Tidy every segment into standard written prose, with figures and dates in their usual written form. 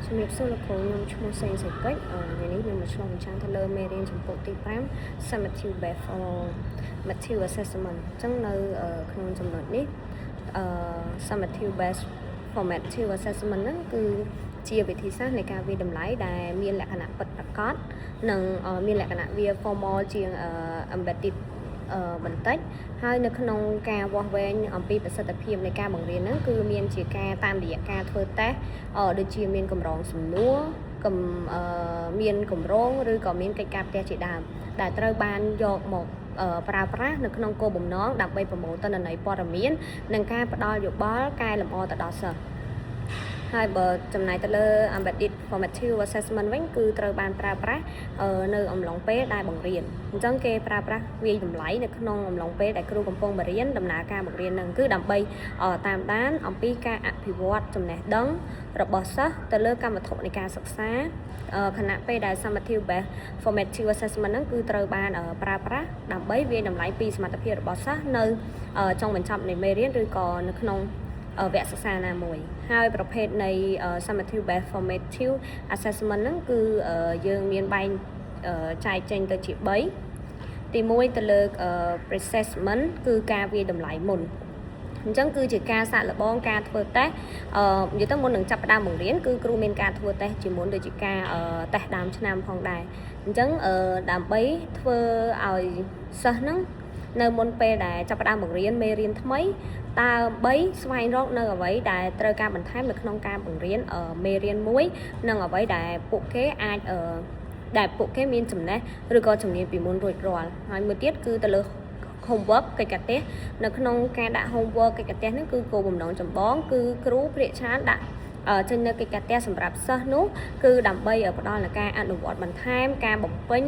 ជំរាបសួរលោកគ្រូខ្ញុំឈ្មោះសេងសេពេជ្រថ្ងៃនេះខ្ញុំមកឆ្លងបញ្ចាំងទៅលើមេរៀនចំពោះទី5 summative based for material assessment អញ្ចឹងនៅក្នុងចំណុចនេះsummative based for material assessment ហ្នឹងគឺជាវិធីសាស្ត្រនៃការវិតម្លៃដែលមានលក្ខណៈពិតប្រាកដនិងមានលក្ខណៈវា formal ជាង embedded បន្តិចហើយនៅក្នុងការវាស់វែងអំពីប្រសិទ្ធភាពនៃការបង្រៀនហ្នឹងគឺមានជាការតាមរយៈការធ្វើតេស្តដូចជាមានកម្រងសំណួរមានកម្រងឬក៏មានកិច្ចការផ្ទះជាដើមដែលត្រូវបានយកមកប្រើប្រាស់នៅក្នុងគោលបំណងដើម្បីប្រមូលទិន្នន័យព័ត៌មាននិងការផ្ដល់យោបល់កែលម្អទៅដល់សិស្សហើយបើចំណាយទៅលើ embedded formative assessment វិញគឺត្រូវបានប្រើប្រាស់នៅអំឡុងពេលដែលបង្រៀនអញ្ចឹងគេប្រើប្រាស់វាយតម្លៃនៅក្នុងអំឡុងពេលដែលគ្រូកំពុងបង្រៀនដំណើរការបង្រៀនហ្នឹងគឺដើម្បីតាមដានអំពីការអភិវឌ្ឍចំណេះដឹងរបស់សិស្សទៅលើកម្មវត្ថុនៃការសិក្សាខណៈពេលដែល summative based formative assessment ហ្នឹងគឺត្រូវបានប្រើប្រាស់ដើម្បីវាយតម្លៃពីសមត្ថភាពរបស់សិស្សនៅចុងបញ្ចប់នៃមេរៀនឬក៏នៅក្នុងវគ្គសិក្សាណាមួយហើយប្រភេទនៃ summative based formative assessment ហ្នឹងគឺយើងមានបែងចែកចេញទៅជា3ទី1ទៅលើ pre-assessment គឺការវាយតម្លៃមុនអញ្ចឹងគឺជាការសាកល្បងការធ្វើតេស្តនិយាយទៅមុននឹងចាប់ផ្ដើមបង្រៀនគឺគ្រូមានការធ្វើតេស្តជាមុនដូចជាការតេស្តដើមឆ្នាំផងដែរអញ្ចឹងដើម្បីធ្វើឲ្យសិស្សហ្នឹងនៅមុនពេលដែលចាប់ផ្ដើមបង្រៀនមេរៀនថ្មីដើម្បីស្វែងរកនៅអ្វីដែលត្រូវការបន្ថែមនៅក្នុងការបង្រៀនមេរៀនមួយនិងអ្វីដែលពួកគេអាចដែលពួកគេមានចំណេះឬក៏ជំនាញពីមុនរួចរាល់ហើយមួយទៀតគឺទៅលើ homework កិច្ចការផ្ទះនៅក្នុងការដាក់ homework កិច្ចការផ្ទះនេះគឺគោលបំណងចម្បងគឺគ្រូភាគច្រើនដាក់ចេញនៅកិច្ចការផ្ទះសម្រាប់សិស្សនោះគឺដើម្បីផ្ដល់នូវការអនុវត្តបន្ថែមការបំពេញ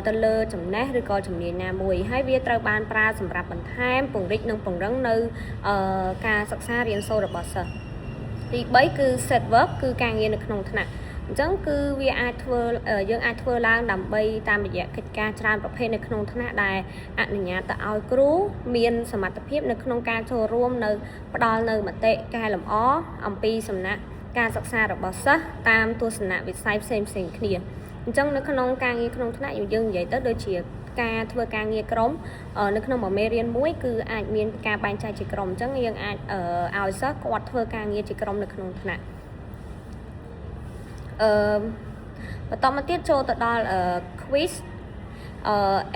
ទៅលើចំណេះឬក៏ជំនាញណាមួយហើយវាត្រូវបានប្រើសម្រាប់បន្ថែមពង្រីកនិងពង្រឹងនៅការសិក្សារៀនសូត្ររបស់សិស្សទី3គឺ set work គឺការងារនៅក្នុងថ្នាក់អញ្ចឹងគឺវាអាចធ្វើយើងអាចធ្វើឡើងដើម្បីតាមរយៈកិច្ចការច្រើនប្រភេទនៅក្នុងថ្នាក់ដែលអនុញ្ញាតទៅឲ្យគ្រូមានសមត្ថភាពនៅក្នុងការចូលរួមនៅផ្ដល់នៅមតិកែលម្អអំពីសំណាក់ការសិក្សារបស់សិស្សតាមទស្សនវិស័យផ្សេងៗគ្នាអញ្ចឹងនៅក្នុងការងារក្នុងថ្នាក់យើងនិយាយទៅដូចជាការធ្វើការងារក្រុមនៅក្នុងមួយមេរៀនមួយគឺអាចមានការបែងចែកជាក្រុមអញ្ចឹងយើងអាចឲ្យសិស្សគាត់ធ្វើការងារជាក្រុមនៅក្នុងថ្នាក់បន្តមកទៀតចូលទៅដល់ quiz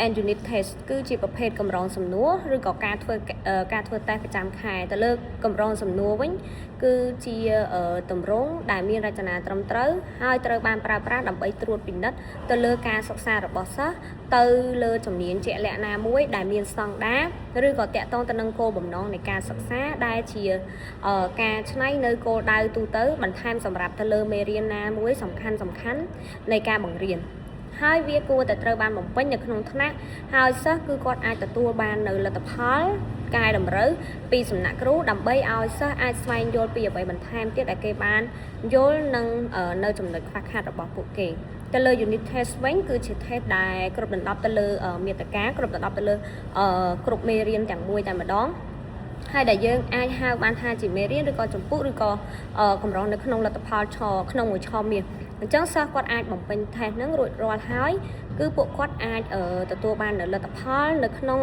and unit test គឺជាប្រភេទកម្រងសំណួរឬក៏ការធ្វើតេស្តប្រចាំខែទៅលើកម្រងសំណួរវិញគឺជាទម្រង់ដែលមានរចនាត្រឹមត្រូវហើយត្រូវបានប្រើប្រាស់ដើម្បីត្រួតពិនិត្យទៅលើការសិក្សារបស់សិស្សទៅលើជំនាញជាក់លាក់ណាមួយដែលមានស្តង់ដារឬក៏តាក់ទងទៅនឹងគោលបំណងនៃការសិក្សាដែលជាការច្នៃនៅគោលដៅទូទៅបន្ថែមសម្រាប់ទៅលើមេរៀនណាមួយសំខាន់នៃការបង្រៀនហើយវាគួរតែត្រូវបានបំពេញនៅក្នុងថ្នាក់ហើយសិស្សគឺគាត់អាចទទួលបាននៅលទ្ធផលកែតម្រូវពីសំណាក់គ្រូដើម្បីឲ្យសិស្សអាចស្វែងយល់ពីអ្វីបន្ថែមទៀតដែលគេបានយល់នឹងនៅចំណុចខ្វះខាតរបស់ពួកគេទៅលើ unit test វិញគឺជា test ដែលគ្រប់ដណ្ដប់ទៅលើមាតិកាគ្រប់ដណ្ដប់ទៅលើគ្រប់មេរៀនទាំងមួយតែម្ដងហើយដែលយើងអាចហៅបានថាជាមេរៀនឬក៏ចម្ពោះឬក៏កម្រងនៅក្នុងលទ្ធផលក្នុងមួយឆមាសអញ្ចឹងសិស្សគាត់អាចបំពេញ test ហ្នឹងរួចរាល់ហើយគឺពួកគាត់អាចទទួលបាននៅលទ្ធផលនៅក្នុង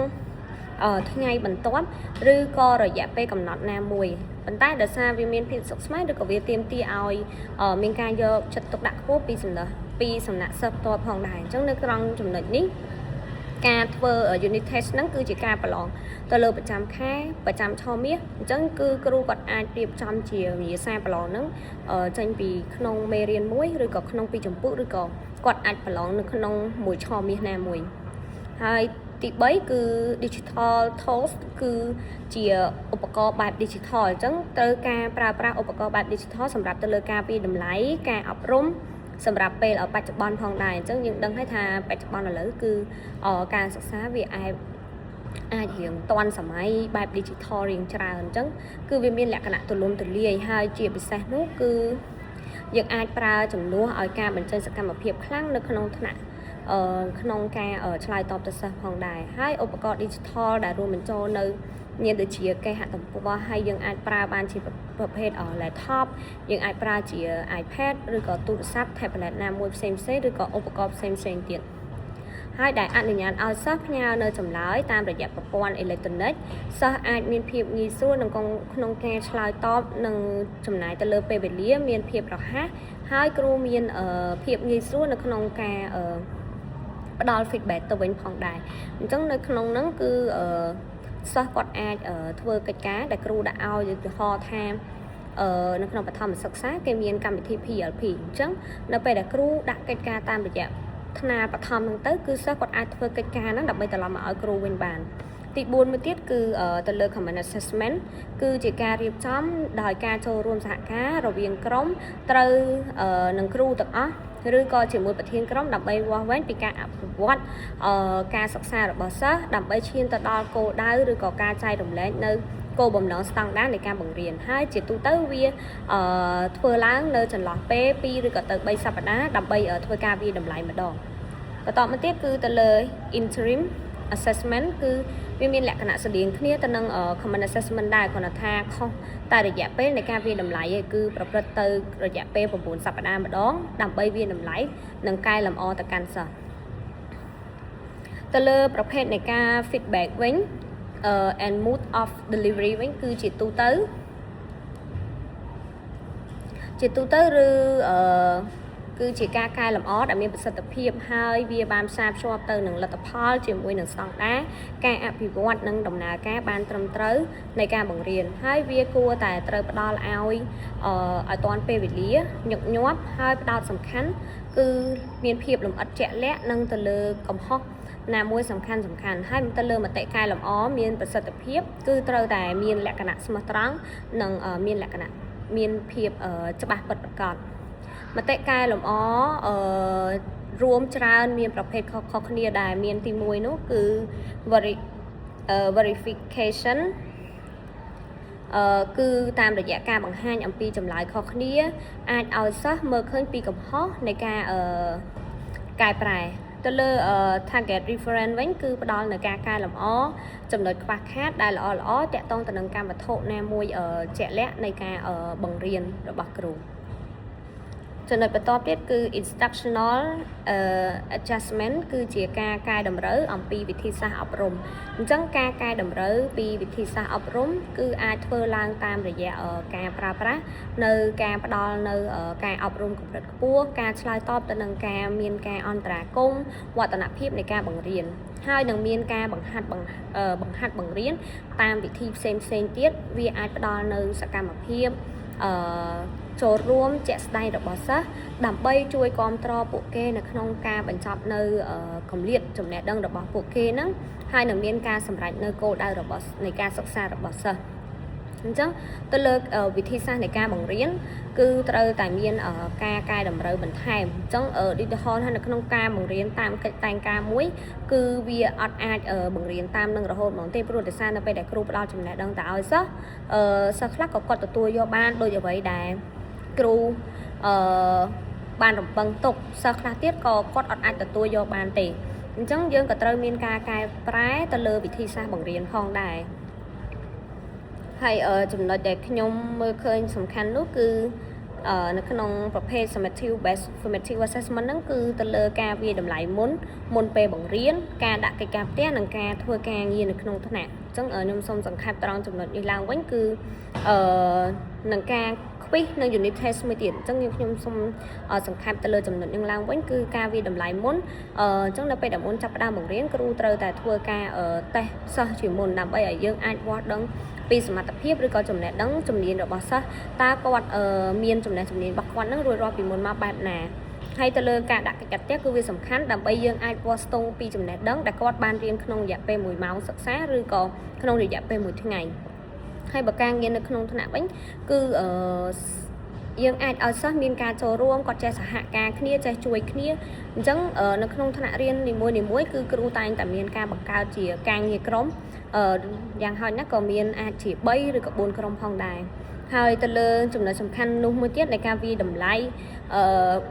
ថ្ងៃបន្ទាប់ឬក៏រយៈពេលកំណត់ណាមួយប៉ុន្តែដោយសារវាមានភាពសុខស្មារតីឬក៏វាទាមទារឲ្យមានការយកចិត្តទុកដាក់ខ្ពស់ពីសំណាក់សិស្សផ្ទាល់ផងដែរអញ្ចឹងនៅក្នុងចំណុចនេះការធ្វើ unit test ហ្នឹងគឺជាការប្រឡងទៅលើប្រចាំខែប្រចាំឆមាសអញ្ចឹងគឺគ្រូគាត់អាចរៀបចំជាវិញ្ញាសាប្រឡងហ្នឹងចេញពីក្នុងមេរៀនមួយឬក៏ក្នុងពីចម្ពោះឬក៏គាត់អាចប្រឡងនៅក្នុងមួយឆមាសណាមួយហើយទី3គឺ digital tools គឺជាឧបករណ៍បែប digital អញ្ចឹងត្រូវការប្រើប្រាស់ឧបករណ៍បែប digital សម្រាប់ទៅលើការវាយតម្លៃការអប់រំសម្រាប់ពេលបច្ចុប្បន្នផងដែរអញ្ចឹងយើងដឹងហើយថាបច្ចុប្បន្នឥឡូវគឺការសិក្សាវាអាចរៀងទាន់សម័យបែប digital រៀងច្រើនអញ្ចឹងគឺវាមានលក្ខណៈទូលំទូលាយហើយជាពិសេសនោះគឺយើងអាចប្រើជំនួសឲ្យការបញ្ចេញសកម្មភាពខ្លាំងនៅក្នុងថ្នាក់ក្នុងការឆ្លើយតបទៅសិស្សផងដែរហើយឧបករណ៍ digital ដែលរួមបញ្ចូលនៅ មានដូចជាគេហទំព័រហើយយើងអាចប្រើបានជាប្រភេទlaptop យើងអាចប្រើជា iPad ឬក៏ទូរស័ព្ទ tablet ណាមួយផ្សេងៗឬក៏ឧបករណ៍ផ្សេងៗទៀតហើយដែលអនុញ្ញាតឲ្យសិស្សផ្ញើនៅចម្លើយតាមរយៈប្រព័ន្ធអេឡិចត្រូនិកសិស្សអាចមានភាពងាយស្រួលក្នុងការឆ្លើយតបនិងចំណាយទៅលើពេលវេលាមានភាពរហ័សហើយគ្រូមានភាពងាយស្រួលនៅក្នុងការផ្ដល់ feedback ទៅវិញផងដែរអញ្ចឹងនៅក្នុងហ្នឹងគឺសិស្សគាត់អាចធ្វើកិច្ចការដែលគ្រូដាក់ឲ្យឧទាហរណ៍ថានៅក្នុងបឋមសិក្សាគេមានកម្មវិធី PLP អញ្ចឹងនៅពេលដែលគ្រូដាក់កិច្ចការតាមរយៈថ្នាលបឋមហ្នឹងទៅគឺសិស្សគាត់អាចធ្វើកិច្ចការហ្នឹងដើម្បីត្រឡប់មកឲ្យគ្រូវិញបានទី4មួយទៀតគឺទៅលើ common assessment គឺជាការរៀបចំដោយការចូលរួមសហការរវាងក្រុមត្រូវនឹងគ្រូទាំងអស់ឬក៏ជាមួយប្រធានក្រុមដើម្បីវាស់វែងពីការអភិវឌ្ឍការសិក្សារបស់សិស្សដើម្បីឈានទៅដល់គោលដៅឬក៏ការចែករំលែកនៅគោលបំណងស្តង់ដារនៃការបង្រៀនហើយជាទូទៅវាធ្វើឡើងនៅចន្លោះពេល2ឬក៏ទៅ3សប្តាហ៍ដើម្បីធ្វើការវាយតម្លៃម្ដងបន្តមកទៀតគឺទៅលើ interim assessment គឺវាមានលក្ខណៈស្តៀងគ្នាទៅនឹង common assessment ដែរគ្រាន់តែថាខុសតែរយៈពេលនៃការវាយតម្លៃគឺប្រព្រឹត្តទៅរយៈពេល9សប្តាហ៍ម្ដងដើម្បីវាយតម្លៃនិងកែលម្អទៅកាន់សិស្សទៅលើប្រភេទនៃការ feedback វិញand mode of delivery វិញគឺជាទូទៅឬគឺជាការកែលម្អដែលមានប្រសិទ្ធភាពហើយវាបានផ្សារភ្ជាប់ទៅនឹងលទ្ធផលជាមួយនឹងស្តង់ដារការអភិវឌ្ឍនិងដំណើរការបានត្រឹមត្រូវនៃការបង្រៀនហើយវាគួរតែត្រូវផ្ដល់ឲ្យទាន់ពេលវេលាញឹកញាប់ហើយផ្ដោតសំខាន់គឺមានភាពលម្អិតជាក់លាក់និងទៅលើកំហុសណាមួយសំខាន់ហើយទៅលើមតិកែលម្អមានប្រសិទ្ធភាពគឺត្រូវតែមានលក្ខណៈស្មោះត្រង់និងមានលក្ខណៈមានភាពច្បាស់ពិតប្រាកដមតិកែលម្អរួមច្រើនមានប្រភេទខុសៗគ្នាដែលមានទី1នោះគឺ verification គឺតាមរយៈការបង្ហាញអំពីចម្លើយខុសគ្នាអាចឲ្យសិស្សមើលឃើញពីកំហុសនៃការកែប្រែទៅលើ target reference វិញគឺផ្ដល់នៅការកែលម្អចំណុចខ្វះខាតដែលល្អតាក់ទងទៅនឹងកម្មវត្ថុណាមួយជាក់លាក់នៃការបង្រៀនរបស់គ្រូចំណុចបន្តទៀតគឺ instructional adjustment គឺជាការកែតម្រូវអំពីវិធីសាស្ត្រអប់រំអញ្ចឹងការកែតម្រូវពីវិធីសាស្ត្រអប់រំគឺអាចធ្វើឡើងតាមរយៈការប្រើប្រាស់នៅការផ្ដល់នៅការអប់រំកម្រិតខ្ពស់ការឆ្លើយតបទៅនឹងការមានការអន្តរាគមន៍វឌ្ឍនភាពនៃការបង្រៀនហើយនឹងមានការបង្ហាត់បង្រៀនតាមវិធីផ្សេងទៀតវាអាចផ្ដល់នៅសកម្មភាពចូលរួមជាក់ស្ដែងរបស់សិស្សដើម្បីជួយគាំទ្រពួកគេនៅក្នុងការបញ្ចប់នៅគម្លាតចំណេះដឹងរបស់ពួកគេហ្នឹងហើយនឹងមានការសម្រេចនៅគោលដៅរបស់នៃការសិក្សារបស់សិស្សអញ្ចឹងទៅលើវិធីសាស្ត្រនៃការបង្រៀនគឺត្រូវតែមានការកែតម្រូវបន្ថែមអញ្ចឹងឧទាហរណ៍ថានៅក្នុងការបង្រៀនតាមកិច្ចតែងការមួយគឺវាអត់អាចបង្រៀនតាមនឹងរហូតហ្មងទេព្រោះដោយសារនៅពេលដែលគ្រូផ្ដល់ចំណេះដឹងទៅឲ្យសិស្សខ្លះក៏គាត់ទទួលយកបានដូចអ្វីដែលគ្រូបានរំពឹងទុកសិស្សខ្លះទៀតក៏គាត់អត់អាចទទួលយកបានទេអញ្ចឹងយើងក៏ត្រូវមានការកែប្រែទៅលើវិធីសាស្ត្របង្រៀនផងដែរហើយចំណុចដែលខ្ញុំមើលឃើញសំខាន់នោះគឺនៅក្នុងប្រភេទ formative assessment ហ្នឹងគឺទៅលើការវាយតម្លៃមុនពេលបង្រៀនការដាក់កិច្ចការផ្ទះនិងការធ្វើការងារនៅក្នុងថ្នាក់អញ្ចឹងខ្ញុំសូមសង្ខេបត្រង់ចំណុចនេះឡើងវិញគឺនឹងការខ្វិសនៅ unit test មួយទៀតអញ្ចឹងខ្ញុំសូមសង្ខេបទៅលើចំណុចនេះឡើងវិញគឺការវាយតម្លៃមុនអញ្ចឹងនៅពេលដែលមុនចាប់ផ្ដើមបង្រៀនគ្រូត្រូវតែធ្វើការតេស្តសិស្សជាមុនដើម្បីឲ្យយើងអាចវាស់ដឹងពីសមត្ថភាពឬក៏ចំណេះដឹងជំនាញរបស់សិស្សតើគាត់មានចំណេះជំនាញរបស់គាត់នឹងរួចរាល់ពីមុនមកបែបណាហើយទៅលើការដាក់កិច្ចការផ្ទះគឺវាសំខាន់ដើម្បីយើងអាចវាស់ស្ទង់ពីចំណេះដឹងដែលគាត់បានរៀនក្នុងរយៈពេល1ម៉ោងសិក្សាឬក៏ក្នុងរយៈពេល1ថ្ងៃហើយបើការងារនៅក្នុងថ្នាក់វិញគឺយើងអាចឲ្យសិស្សមានការចូលរួមគាត់ចេះសហការគ្នាចេះជួយគ្នាអញ្ចឹងនៅក្នុងថ្នាក់រៀននីមួយគឺគ្រូតែងតែមានការបង្កើតជាការងារក្រុមយ៉ាងហោចណាស់ក៏មានអាចជា3ឬក៏4ក្រុមផងដែរហើយទៅលើចំណុចសំខាន់នោះមួយទៀតនៃការវាយតម្លៃរ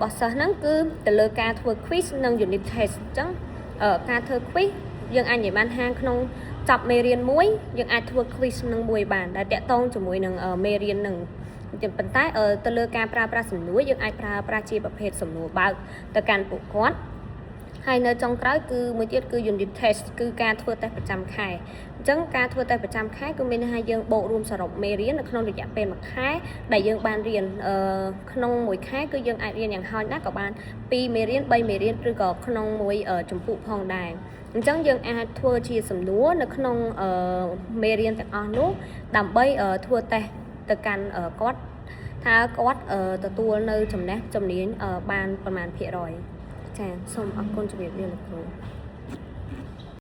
បស់សិស្សហ្នឹងគឺទៅលើការធ្វើ quiz និង unit test អញ្ចឹងការធ្វើ quiz យើងអាចនិយាយបានហាងក្នុង จับเมเรียนมวยยังอาจทัวคลิสนึงมวยบานได้แต่ต้องจะมวยนึงเมเรียนหนึ่งจะเป็นใต้ตะเลือการปราสมนุยยังอาจปราชีประเภทสมนุบ่าวแต่การปลุกคอดให้ในจงกลายคือมือเจ็ดคือยูนิตเทสคือการทัวแต่ประจำค่ายจังการทัวแต่ประจำค่ายก็มีให้ยังโบรวมสรุปเมเรียนในขนมระยะเป็นมาค่ายได้ยังบานเรียนขนมมวยค่ายก็ยังอาจเรียนอย่างฮอยนักกับบานปีเมเรียนใบเมเรียนหรือก็ขนมมวยจมพูพองได้จังยังอาจทัวชีสมนุในขนมเมเรียนแต่อ่อนนู้ดำใบทัวแต่การก๊อตถ้าก๊อตตัวในจำนี้บานประมาณเพียรอยจ้าส้มอักคนจะเบียดเรียนครู